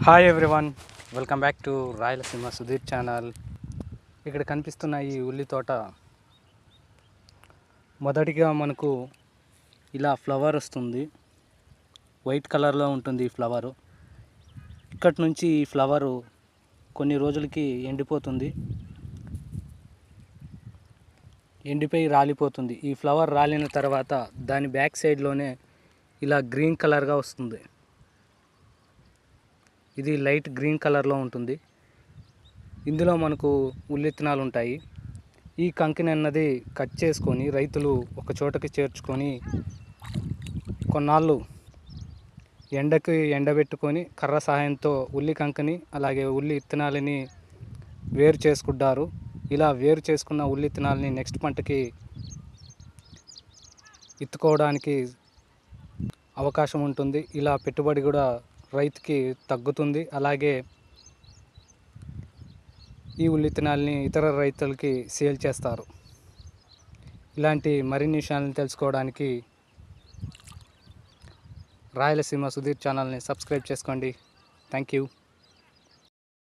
Hi everyone, welcome back to Rayalaseema Sudheer channel. ఇక్కడ కనిపిస్తున్న ఈ ఉల్లి తోట మొదటిగా మనకు ఇలా ఫ్లవర్ వస్తుంది. వైట్ కలర్లో ఉంటుంది ఈ ఫ్లవరు. ఇక్కడి నుంచి ఈ ఫ్లవరు కొన్ని రోజులకి ఎండిపోతుంది, ఎండిపోయి రాలిపోతుంది. ఈ ఫ్లవర్ రాలిన తర్వాత దాని బ్యాక్ సైడ్లోనే ఇలా గ్రీన్ కలర్గా వస్తుంది. ఇది లైట్ గ్రీన్ కలర్లో ఉంటుంది. ఇందులో మనకు ఉల్లిత్తనాలు ఉంటాయి. ఈ కంకిని అన్నది కట్ చేసుకొని రైతులు ఒక చోటకి చేర్చుకొని కొన్నాళ్ళు ఎండకి ఎండబెట్టుకొని కర్ర సహాయంతో ఉల్లి కంకిని అలాగే ఉల్లి ఇత్తనాలని వేరు చేసుకుంటారు. ఇలా వేరు చేసుకున్న ఉల్లి ఇత్తనాలని నెక్స్ట్ పంటకి ఎత్తుకోవడానికి అవకాశం ఉంటుంది. ఇలా పెట్టుబడి కూడా రైతుకి తగ్గుతుంది. అలాగే ఈ ఉల్లి ఇత్తనాలని ఇతర రైతులకి సేల్ చేస్తారు. ఇలాంటి మరిన్ని విషయాలను తెలుసుకోవడానికి రాయలసీమ సుధీర్ ఛానల్ని సబ్స్క్రైబ్ చేసుకోండి. Thank you.